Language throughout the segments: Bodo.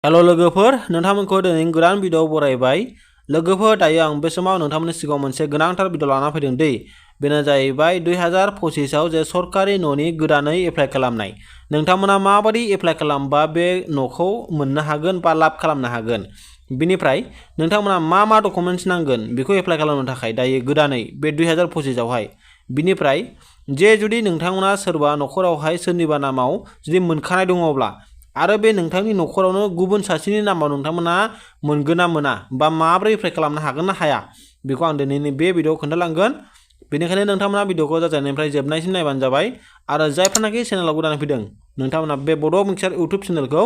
हेलो लोगोफोर नोंथांमोनखौ दिनै गोदान भिडिअ बरायबाय लोगोफोर दायो आं बे समाव नोंथांमोननि सिगाङाव मोनसे गोनांथार भिडिअ लाना फैदों दै बेनो जाहैबाय 2025 आव जे सरकारि न'नि गोदानै एप्लाइ खालामनाय नोंथांमोना माबायदि एप्लाइ खालामबा बे न'खौ मोननो हागोन बा लाब खालामनो हागोन बिनिफ्राय नोंथांमोना मा डकुमेन्ट्स नांगोन बेखौ एप्लाइ खालामनो थाखाय दायो गोदानै बे 2025 आवहाय बिनिफ्राय जे जुदि नोंथांमोना सोरबा न'खरावहाय सोरनिबा नामाव जुदि मोनखानाय दङब्ला आरो बे नोंथांनि न'खरावनो गुबुन सासेनि नामाव नोंथांमोना मोनगोन ना मोना बा माब्रै एप्लाइ खालामनो हागोन ना हाया बेखौ आं दिनैनि बे भिडिअआव खोन्थालांगोन बेनिखायनो नोंथांमोना भिडिअखौ जागायनायनिफ्राय जोबनायसिम नायबानो जाबाय आरो जायफोरनाखि चेनेलाव गोदान फैदों नोंथांमोना बे बड' मिक्सार इउट्युब चेनेलखौ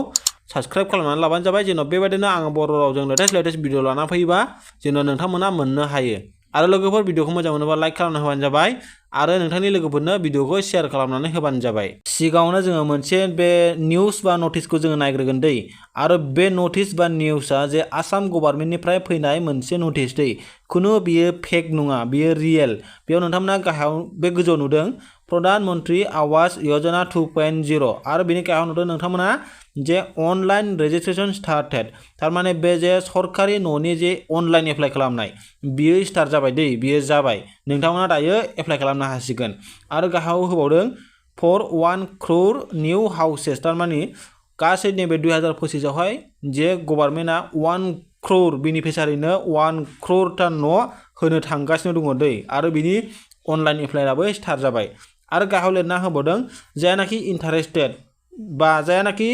साबस्क्राइब खालामनानै लाबानो जाबाय जेन' बेबायदिनो आं बर' रावजों लेटेस्ट भिडिअ लाना फैयोबा जेन' नोंथांमोना मोननो हायो आरो लोगोफोर भिडिअखौ मोजां मोनोबा लाइक खालामना होबानो जाबाय आरो नोंथांनि लोगोफोरनो भिडिअखौ शेयार खालामनानै होबानो जाबाय सिगाङावनो जोङो मोनसे बे निउस बा नटिसखौ जोङो नायग्रोगोन दै आरो बे नटिस बा निउसआ जे आसाम गभर्नमेन्टनिफ्राय फैनाय मोनसे नटिस दै खुनु बियो फेक नङा बियो रियेल बेयाव नोंथांमोना गाहायाव बे गोजौआव नुदों प्रधान मन्त्रि आवास यजना 2.0 आरो बेनि गाहायाव नुदों नोंथांमोना जे अनलाइन रेजिस्ट्रेशन स्टार्टेड थारमाने बे जे सरकारि न'नि जे अनलाइन एप्लाइ खालामनाय बियो स्टार्ट जाबाय दै बियो जाबाय नोंथांमोना दायो एप्लाइ खालामनो हासिगोन आरो गाहायाव होबावदों for 1 crore new houses थारमाने गासै नैबे 2025 आवहाय जे गभर्नमेन्टआ 1 crore बेनिफिसारिनो 1 crore था न' होनो थांगासिनो दङ दै आरो बिनि अनलाइन एप्लाइआबो स्टार्ट जाबाय आरो गाहायाव लिरना होबावदों जायनाखि इन्टारेस्टेड बा जायनाखि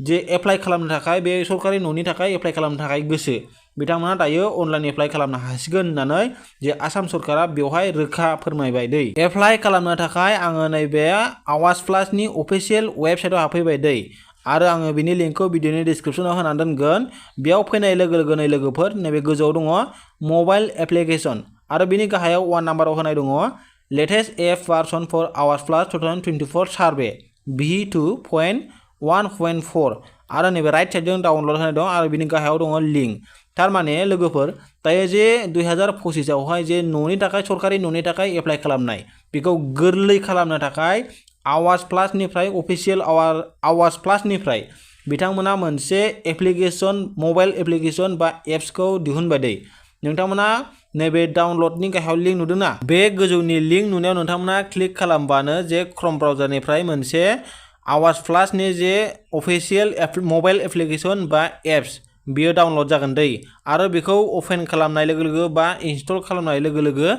जे एप्लाइ खालामनो थाखाय बे सरकारि न'नि थाखाय एप्लाइ खालामनो थाखाय गोसो बिथांमोना दायो अनलाइन एप्लाइ खालामनो हासिगोन होननानै जे आसाम सरकारा बेवहाय रोखा फोरमायबाय दै एप्लाइ खालामनो थाखाय आङो नैबे AwasPlusनि अफिशियेल वेबसाइटआव हाबफैबाय दै आरो आङो बिनि लिंकखौ भिडिअनि डिसक्रिप्शनाव होनानै दोनगोन बेयाव फैनाय लोगो लोगोनो लोगोफोर नैबे गोजौआव दङ मबाइल एप्लिकेशन आरो बिनि गाहायाव 1 नाम्बाराव होनाय दङ latest app version for AwasPlus 2024 survey V2.1.4 आरो नैबे राइट साइडजों डाउनलड होनाय दं आरो बिनि गाहायाव दङ लिंक थारमाने लोगोफोर दायो जे 2025 आवहाय जे न'नि थाखाय सरकारि न'नि थाखाय एप्लाइ खालामनाय बेखौ गोरलै खालामनो थाखाय AwasPlusनिफ्राय अफिशियेल AwasPlusनिफ्राय बिथांमोना मोनसे एप्लिकेशन मबाइल एप्लिकेशन बा एप्सखौ दिहुनबाय दै नोंथांमोना नैबे डाउनलडनि गाहायाव लिंक नुदोंना बे गोजौनि लिंक नुनायाव नोंथांमोना क्लिक खालामबानो जे क्रोम ब्राउजारनिफ्राय मोनसे AwasPlusनि जे अफिशियेल मबाइल एप्लिकेशन बा एप्स बियो डाउनलड जागोन दै आरो बेखौ ओपन खालामनाय लोगो लोगो बा इनस्टल खालामनाय लोगो लोगो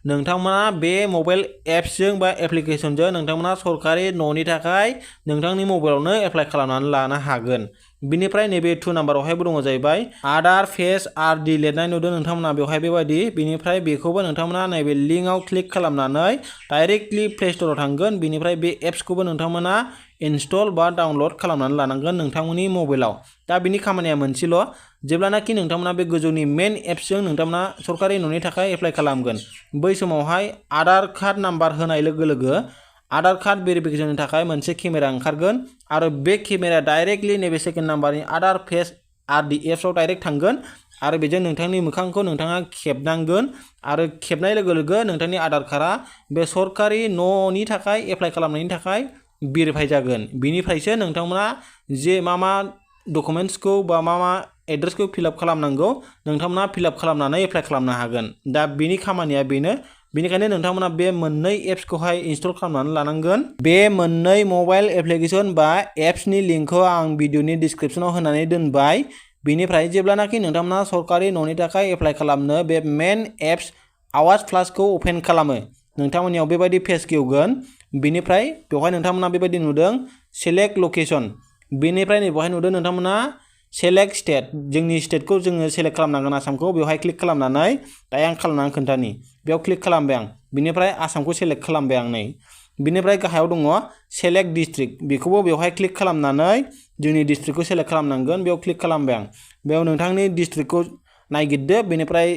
नोंथांमोना बे मबाइल एप्सजों बा एप्लिकेशनजों नोंथांमोना सरकारि न'नि थाखाय नोंथांनि मबाइलावनो एप्लाइ खालामनानै लानो हागोन बिनिफ्राय नैबे 2 नाम्बारावहायबो दङ जाहैबाय आधार फेस आरडि लिरनाय नुदों नोंथांमोना बेवहाय बेबायदि बिनिफ्राय बेखौबो नोंथांमोना नैबे लिंकआव क्लिक खालामनानै डाइरेक्टलि प्ले स्ट'राव थांगोन बिनिफ्राय बे एप्सखौबो नोंथांमोना इनस्टल बा डाउनलड खालामनानै लानांगोन नोंथांमोननि मबाइलाव दा बिनि खामानिया मोनसेल' जेब्लानाखि नोंथांमोना बे गोजौनि मेन एप्सजों नोंथांमोना सरकारि न'नि थाखाय एप्लाइ खालामगोन बै समावहाय आधार कार्ड नाम्बार होनाय लोगो लोगो आधार कार्ड भेरिफिकेशननि थाखाय मोनसे केमेरा ओंखारगोन आरो बे केमेराया डाइरेक्टलि नैबे सेकेन्ड नाम्बारनि आधार फेस आरडि एप्सआव डाइरेक्ट थांगोन आरो बेजों नोंथांनि मोखांखौ नोंथाङा खेबनांगोन आरो खेबनाय लोगो लोगो नोंथांनि आधार कार्डआ बे सरकारि न'नि थाखाय एप्लाइ खालामनायनि थाखाय भेरिफाइ जागोन बिनिफ्रायसो नोंथांमोना जे मा डकुमेन्ट्सखौ बा मा एड्रेसखौ फिलआप खालामनांगौ नोंथांमोना फिलआप खालामनानै एप्लाइ खालामनो हागोन दा बेनि खामानिया बेनो बेनिखायनो नोंथांमोना बे मोननै एप्सखौहाय इनस्टल खालामनानै लानांगोन बे मोननै मबाइल एप्लिकेशन बा एप्सनि लिंकखौ आं भिडिअनि डिसक्रिप्शनाव होनानै दोनबाय बिनिफ्राय जेब्लानाखि नोंथांमोना सरकारि न'नि थाखाय एप्लाइ खालामनो बे मेन एप्स AwasPlusखौ ओपन खालामो नोंथांमोननियाव बेबायदि पेज गेवगोन बिनिफ्राय बेवहाय नोंथांमोना बेबायदि नुदों सेलेक्ट लकेशन बेनिफ्राय बेवहाय नुदों नोंथांमोना सेलेक्ट स्टेट जोंनि स्टेटखौ जोङो सेलेक्ट खालामनांगोन आसामखौ बेवहाय क्लिक खालामनानै दायो आं खालामनानै खोन्थानि बेयाव क्लिक खालामबाय आं बिनिफ्राय आसामखौ सेलेक्ट खालामबाय आं नै बिनिफ्राय गाहायाव दङ सेलेक्ट डिस्ट्रिक्ट बेखौबो बेवहाय क्लिक खालामनानै जोंनि डिस्ट्रिक्टखौ सेलेक्ट खालामनांगोन बेयाव क्लिक खालामबाय आं बेयाव नोंथांनि डिस्ट्रिक्टखौ नायगिरदो बेनिफ्राय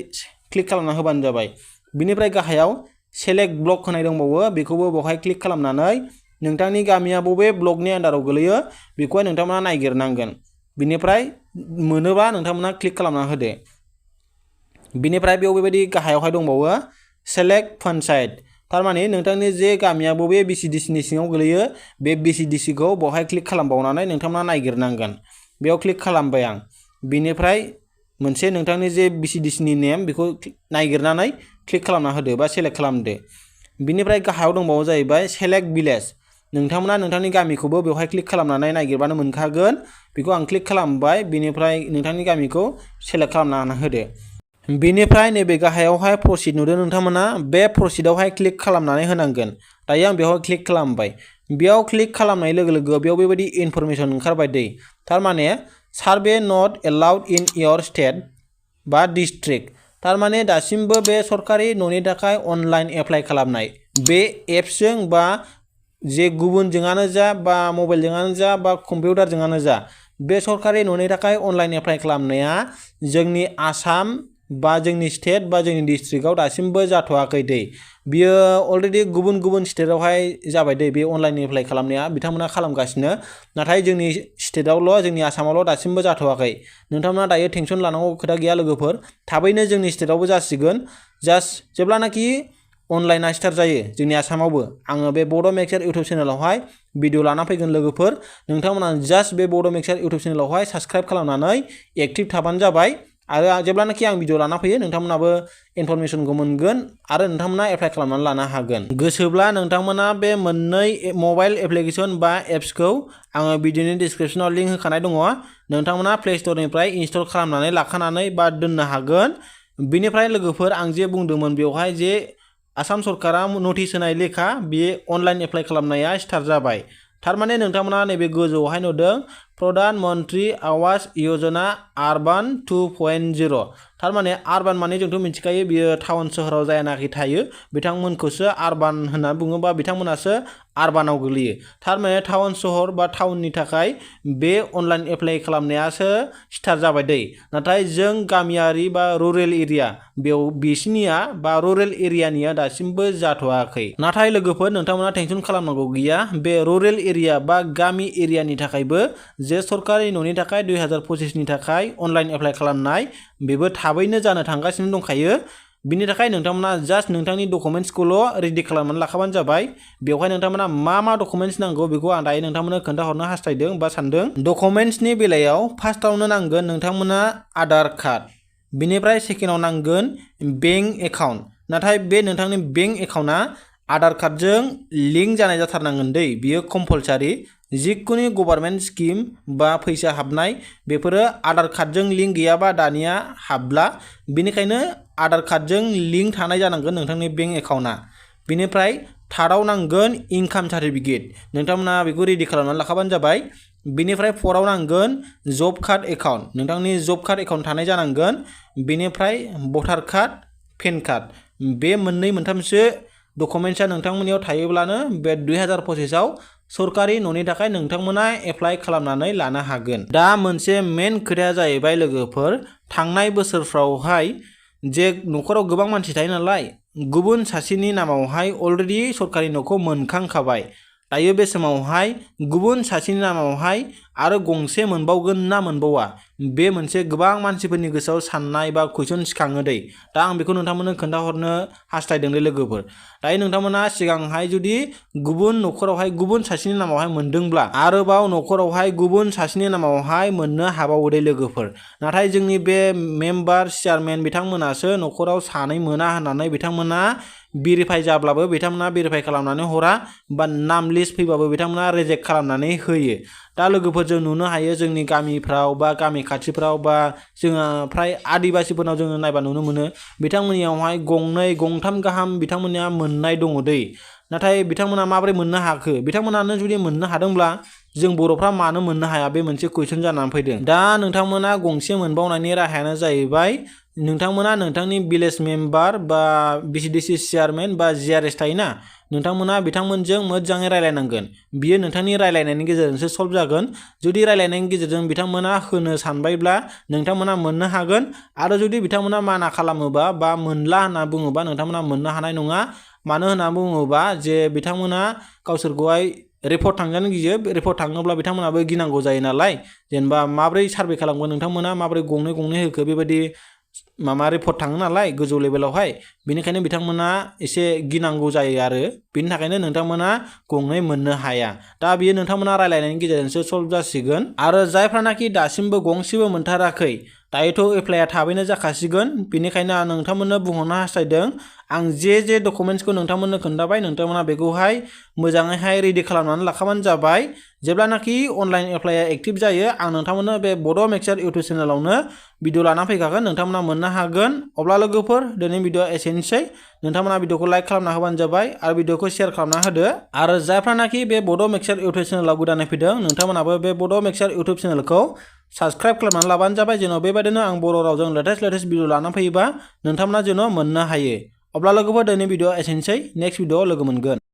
क्लिक खालामना होबानो जाबाय बिनिफ्राय गाहायाव सेलेक्ट ब्लक होनाय दंबावो बेखौबो बेवहाय क्लिक खालामनानै नोंथांनि गामिया बबे ब्लकनि आन्दाराव गोलैयो बेखौहाय नोंथांमोना नायगिरनांगोन बिनिफ्राय मोनोबा नोंथांमोना क्लिक खालामना होदो बिनिफ्राय बेयाव बेबायदि गाहायावहाय दंबावो सेलेक्ट पन्चायत थारमाने नोंथांनि जे गामिया बबे BCDCनि सिङाव गोलैयो बे BCDCखौ बेवहाय क्लिक खालामबावनानै नोंथांमोना नायगिरनांगोन बेयाव क्लिक खालामबाय आं बिनिफ्राय मोनसे नोंथांनि जे BCDC नि नेम बेखौ नागिरनानै क्लिक खालामना होदो बा सेलेक्ट खालामदो बिनिफ्राय गाहायाव दंबावो जाहैबाय सेलेक्ट भिलेज नोंथांमोना नोंथांनि गामिखौबो बेवहाय क्लिक खालामनानै नागिरबानो मोनखागोन बेखौ आं क्लिक खालामबाय बिनिफ्राय नोंथांनि गामिखौ सेलेक्ट खालामना होदो बिनिफ्राय नैबे गाहायावहाय प्रसिड नुदों नोंथांमोना बे प्रसिडआवहाय क्लिक खालामनानै होनांगोन दायो आं बेवहाय क्लिक खालामबाय बेयाव क्लिक खालामनाय लोगो लोगो बेयाव बेबायदि इनफरमेसन ओंखारबाय दै थारमाने survey not allowed in your state बा डिस्ट्रिक्ट थारमाने दासिमबो बे सरकारि न'नि थाखाय अनलाइन एप्लाइ खालामनाय बे एप्सजों बा जे गुबुनजोंआनो जा बा मबाइलजोंआनो जा बा कम्पिउटारजोंआनो जा बे सरकारि न'नि थाखाय अनलाइन एप्लाइ खालामनाया जोंनि आसाम बा जोंनि स्टेट बा जोंनि डिस्ट्रिक्टआव दासिमबो जाथ'वाखै दै बियो अलरेडि गुबुन गुबुन स्टेटआवहाय जाबाय दै बे अनलाइन एप्लाइ खालामनाया बिथांमोना खालामगासिनो नाथाय जोंनि स्टेटआवल' जोंनि आसामावल' दासिमबो जाथ'वाखै नोंथांमोना दायो टेनसन लानांगौ खोथा गैया लोगोफोर थाबैनो जोंनि स्टेटआवबो जासिगोन जास्ट जेब्लानाखि अनलाइना स्टार्ट जायो जोंनि आसामावबो आङो बे बड' मेक्सार इउटुब चेनेलावहाय भिडिअ लाना फैगोन लोगोफोर नोंथांमोना जास्ट बे बड' मेक्सार इउटुब चेनेलावहाय साबस्क्राइब खालामनानै एक्टिभ थाबानो जाबाय आरो जेब्लानाखि आं भिडिअ लाना फैयो नोंथांमोनाबो इनफरमेसनखौ मोनगोन आरो नोंथांमोना एप्लाइ खालामनानै लानो हागोन गोसोब्ला नोंथांमोना बे मोननै मबाइल एप्लिकेसन बा एप्सखौ आङो भिडिअनि डिसक्रिपसनाव लिंक होखानाय दङ नोंथांमोना प्ले स्ट'रनिफ्राय इनस्टल खालामनानै लाखानानै बा दोननो हागोन बिनिफ्राय लोगोफोर आं जे बुंदोंमोन बेवहाय जे आसाम सरकारा नटिस होनाय लेखा बे अनलाइन एप्लाइ खालामनाया स्टार्ट जाबाय थारमाने नोंथांमोना नैबे गोजौआवहाय नुदों प्रधान मन्त्रि आवास यजना आर्बान 2.0 थारमाने आर्बान माने जोंथ' मिथिखायो बियो टाउन सोहोराव जायनाखि थायो बिथांमोनखौसो आर्बान होनना बुङो बा बिथांमोनासो आर्बानाव गोग्लैयो थारमाने टाउन सहर बा टाउननि थाखाय बे अनलाइन एप्लाइ खालामनायासो स्टार्ट जाबाय दै नाथाय जों गामियारि बा रुरेल एरिया बेयाव बिसिनिया बा रुरेल एरियानिया दासिमबो जाथ'वाखै नाथाय लोगोफोर नोंथांमोना टेनसन खालामनांगौ गैया बे रुरेल एरिया बा गामि एरियानि थाखायबो जे सरकारि न'नि थाखाय 2025 नि थाखाय अनलाइन एप्लाइ खालामनाय बेबो थाबैनो जानो थांगासिनो दंखायो बिनि थाखाय नोंथांमोना जास्ट नोंथांनि डकुमेन्ट्सखौल' रेडि खालामनानै लाखाबानो जाबाय बेवहाय नोंथांमोना मा डकुमेन्ट्स नांगौ बेखौ आं दायो नोंथांमोननो खोन्थाहरनो हास्थायदों बा सानदों डकुमेन्ट्सनि बेलायाव फार्स्टआवनो नांगोन नोंथांमोना आधार कार्ड बिनिफ्राय सेकेन्डआव नांगोन बेंक एकाउन्ट नाथाय बे नोंथांनि बेंक एकाउन्टआ आधार कार्डजों लिंक जानाय जाथारनांगोन दै बियो कम्पालसारि जिखुनु गभर्नमेन्ट स्किम बा फैसा हाबनाय बेफोरो आधार कार्डजों लिंक गैयाबा दानिया हाबला बिनिखायनो आधार कार्डजों लिंक थानाय जानांगोन नोंथांनि बेंक एकाउन्टआ बिनिफ्राय थार्डआव नांगोन इनकाम सार्टिफिकेट नोंथांमोना बेखौ रेडि खालामनानै लाखाबानो जाबाय बिनिफ्राय फर्थआव नांगोन जब कार्ड एकाउन्ट नोंथांनि जब कार्ड एकाउन्ट थानाय जानांगोन बिनिफ्राय भटार कार्ड पेन कार्ड बे मोननै मोनथामसो डकुमेन्ट्सआ नोंथांमोननियाव थायोब्लानो बे 2025 आव सरकारि न'नि थाखाय नोंथांमोना एप्लाइ खालामनानै लानो हागोन दा मोनसे मेन खोथाया जाहैबाय लोगोफोर थांनाय बोसोरफ्रावहाय जे न'खराव गोबां मानसि थायो नालाय गुबुन सासेनि नामावहाय अलरेडि सरकारि न'खौ मोनखांखाबाय दायो बे समावहाय गुबुन सासेनि नामावहाय आरो गंसे मोनबावगोन ना मोनबावा बे मोनसे गोबां मानसिफोरनि गोसोआव साननाय बा कुइसन सिखाङो दै दा आं बेखौ नोंथांमोननो खोन्थाहरनो हास्थायदों दे लोगोफोर दायो नोंथांमोना सिगांहाय जुदि गुबुन न'खरावहाय गुबुन सासेनि नामावहाय मोनदोंब्ला आरोबाव न'खरावहाय गुबुन सासेनि नामावहाय मोननो हाबावो दे लोगोफोर नाथाय जोंनि बे मेम्बार चेयारमेन बिथांमोनासो न'खराव सानै मोना होननानै बिथांमोना भेरिफाइ जाब्लाबो बिथांमोना भेरिफाइ खालामनानै हरा बा नाम लिस्ट फैबाबो बिथांमोना रिजेक्ट खालामनानै होयो दा लोगोफोर जों नुनो हायो जोंनि गामिफ्राव बा गामि खाथिफ्राव बा जोङो फ्राय आदिबासिफोरनाव जोङो नायबा नुनो मोनो बिथांमोननियावहाय गंनै गंथाम गाहाम बिथांमोननिया मोननाय दङ दै नाथाय बिथांमोना माबोरै मोननो हाखो बिथांमोनानो जुदि मोननो हादोंब्ला जों बर'फ्रा मानो मोननो हाया बे मोनसे कुइसन जानानै फैदों दा नोंथांमोना गंसे मोनबावनायनि राहायानो जाहैबाय नोंथांमोना नोंथांनि भिलेज मेम्बार बा BCDC चेयारमेन बा GRS थायोना नोंथांमोना बिथांमोनजों मोजाङै रायलायनांगोन बियो नोंथांनि रायलायनायनि गेजेरजोंसो सल्भ जागोन जुदि रायलायनायनि गेजेरजों बिथांमोना होनो सानबायब्ला नोंथांमोना मोननो हागोन आरो जुदि बिथांमोना माना खालामोबा बा मोनला होनना बुङोबा नोंथांमोना मोननो हानाय नङा मानो होनना बुङोबा जे बिथांमोना गावसोरखौहाय रिपर्ट थांजानो गियो रिपर्ट थाङोब्ला बिथांमोनाबो गिनांगौ जायो नालाय जेनेबा माब्रै सार्भे खालामगोन नोंथांमोना माब्रै गंनै होखो बेबायदि मामा रिपर्ट थाङो नालाय गोजौ लेभेलावहाय बेनिखायनो बिथांमोना एसे गिनांगौ जायो आरो बेनि थाखायनो नोंथांमोना गंनै मोननो हाया दा बियो नोंथांमोना रायलायनायनि गेजेरजोंसो सल्भ जासिगोन आरो जायफ्रानाखि दासिमबो गंसेबो मोनथाराखै दायोथ' एप्लाइआ थाबैनो जाखासिगोन बेनिखायनो आं नोंथांमोननो बुंहरनो हास्थायदों आं जे डकुमेन्ट्सखौ नोंथांमोननो खोन्थाबाय नोंथांमोना बेखौहाय मोजाङैहाय रेडि खालामनानै लाखाबानो जाबाय जेब्लानाखि अनलाइन एप्लाइआ एक्टिभ जायो आं नोंथांमोननो बे बड' मिक्सचार इउटुब चेनेलावनो भिडिअ लाना फैखागोन नोंथांमोना मोननो हागोन अब्ला लोगोफोर दिनै भिडिअआ एसेनोसै नोंथांमोना भिडिअखौ लाइक खालामना होबानो जाबाय आरो भिडिअखौ शेयार खालामना होदो आरो जायफ्रानाखि बे बड' मिक्सचार इउटुब चेनेलाव गोदानै फैदों नोंथांमोनाबो बे बड' मिक्सचार इउटुब चेनेलखौ साबस्क्राइब खालामनानै लाबानो जाबाय जेन' बेबायदिनो आं बर' रावजों लेटेस्ट भिडिअ लाना फैयोबा नोंथांमोना जेन' मोननो हायो अब्ला लोगोफोर दिनै भिडिअआ एसेनोसै नेक्स्ट भिडिअआव लोगो मोनगोन